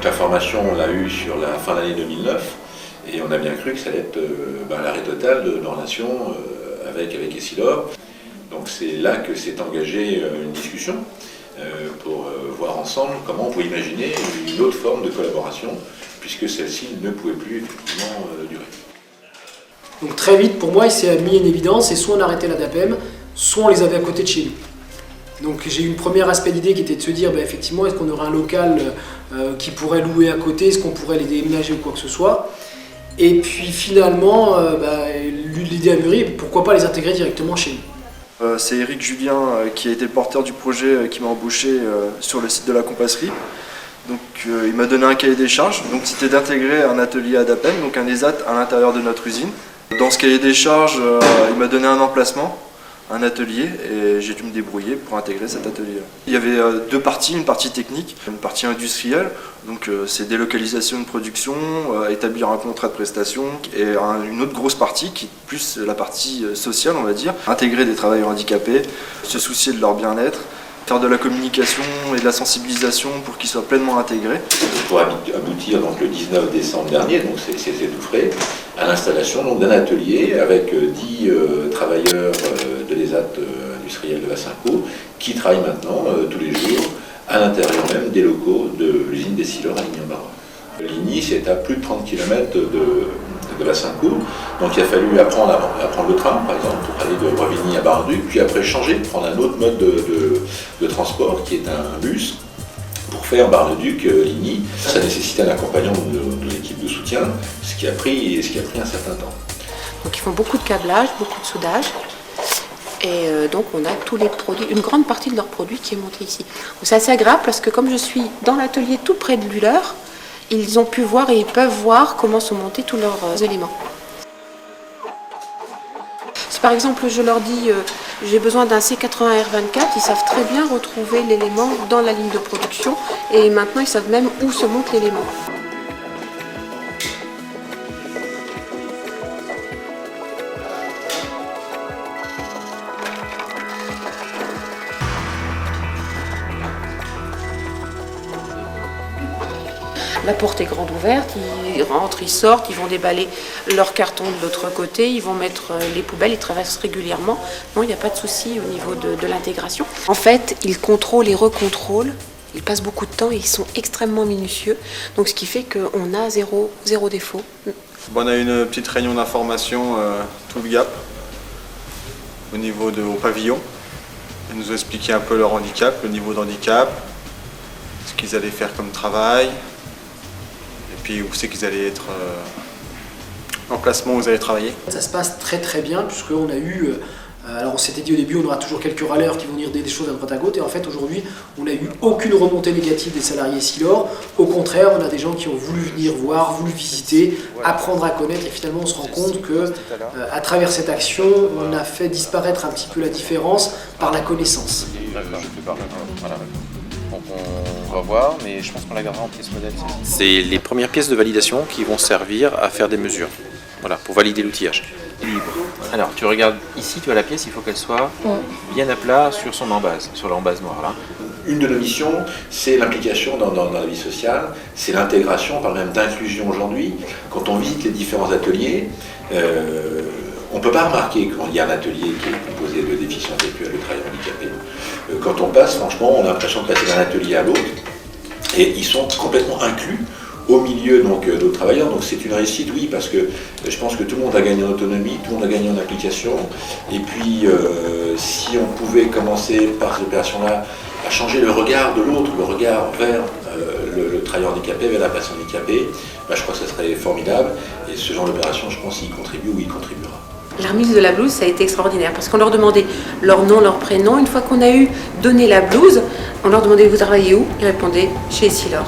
la formation, on l'a eue sur la fin de l'année 2009, et on a bien cru que ça allait être l'arrêt total de nos relations avec Essilor. Donc c'est là que s'est engagée une discussion pour voir ensemble comment on pouvait imaginer une autre forme de collaboration, puisque celle-ci ne pouvait plus effectivement durer. Donc très vite, pour moi, il s'est mis en évidence, et soit on arrêtait la DAPEM, soit on les avait à côté de chez nous. Donc j'ai eu une première aspect d'idée qui était de se dire, effectivement, est-ce qu'on aurait un local qui pourrait louer à côté, est-ce qu'on pourrait les déménager ou quoi que ce soit. Et puis finalement, l'idée a mûri, pourquoi pas les intégrer directement chez nous. C'est Eric Julien qui a été le porteur du projet qui m'a embauché sur le site de la compasserie. Donc il m'a donné un cahier des charges, donc c'était d'intégrer un atelier à DAPEM, donc un ESAT à l'intérieur de notre usine. Dans ce cahier des charges, il m'a donné un emplacement, un atelier, et j'ai dû me débrouiller pour intégrer cet atelier. Il y avait deux parties, une partie technique, une partie industrielle, donc c'est délocalisation de production, établir un contrat de prestation, et une autre grosse partie qui est plus la partie sociale, on va dire, intégrer des travailleurs handicapés, se soucier de leur bien-être, faire de la communication et de la sensibilisation pour qu'ils soient pleinement intégrés. Pour aboutir donc, le 19 décembre dernier, donc c'est tout frais, à l'installation d'un atelier avec 10 travailleurs de l'ESAT industriel de Vassincourt qui travaillent maintenant tous les jours à l'intérieur même des locaux de l'usine d'Essilor à Ligny-en-Barœul. Ligny, c'est à plus de 30 km de Vassincourt, donc il a fallu apprendre le train, par exemple, pour aller de Bravigny à Bar-le-Duc, puis après changer, prendre un autre mode de transport qui est un bus pour faire Bar-le-Duc-Ligny. Ça nécessitait un accompagnement de l'équipe de soutien, ce qui a pris un certain temps. Donc ils font beaucoup de câblage, beaucoup de soudage. Et donc on a tous les produits, une grande partie de leurs produits qui est montée ici. C'est assez agréable parce que comme je suis dans l'atelier tout près de leur, ils ont pu voir et ils peuvent voir comment sont montés tous leurs éléments. Si par exemple je leur dis j'ai besoin d'un C80R24, ils savent très bien retrouver l'élément dans la ligne de production et maintenant ils savent même où se monte l'élément. La porte est grande ouverte, ils rentrent, ils sortent, ils vont déballer leurs cartons de l'autre côté, ils vont mettre les poubelles, ils traversent régulièrement. Non, il n'y a pas de souci au niveau de l'intégration. En fait, ils contrôlent et recontrôlent, ils passent beaucoup de temps et ils sont extrêmement minutieux. Donc ce qui fait qu'on a zéro défaut. On a une petite réunion d'information tout le Gap au niveau au pavillon. Ils nous ont expliqué un peu leur handicap, le niveau d'handicap, ce qu'ils allaient faire comme travail. Et puis où c'est qu'ils allaient être, l'emplacement où ils allaient travailler. Ça se passe très très bien puisqu'on a eu, alors on s'était dit au début on aura toujours quelques râleurs qui vont dire des choses à droite à gauche et en fait aujourd'hui on n'a eu aucune remontée négative des salariés Essilor. Au contraire, on a des gens qui ont voulu venir voir, voulu visiter, apprendre à connaître et finalement on se rend compte que à travers cette action on a fait disparaître un petit peu la différence par la connaissance. Donc on va voir, mais je pense qu'on la gardera en pièce modèle. C'est les premières pièces de validation qui vont servir à faire des mesures, voilà, pour valider l'outillage. Alors tu regardes ici, tu as la pièce, il faut qu'elle soit bien à plat sur son embase, sur l'embase noire là. Une de nos missions, c'est l'implication dans la vie sociale, c'est l'intégration, on parle même d'inclusion aujourd'hui. Quand on visite les différents ateliers, on ne peut pas remarquer quand il y a un atelier qui est composé de déficients intellectuels, de travailleurs handicapés. Quand on passe, franchement, on a l'impression de passer d'un atelier à l'autre et ils sont complètement inclus au milieu d'autres travailleurs. Donc c'est une réussite, oui, parce que je pense que tout le monde a gagné en autonomie, tout le monde a gagné en application. Et puis, si on pouvait commencer par cette opération-là à changer le regard de l'autre, le regard vers le travailleur handicapé, vers la personne handicapée, je crois que ça serait formidable. Et ce genre d'opération, je pense, y contribue ou y contribuera. La remise de la blouse, ça a été extraordinaire parce qu'on leur demandait leur nom, leur prénom. Une fois qu'on a donné la blouse, on leur demandait vous travaillez où? Ils répondaient chez Essilor.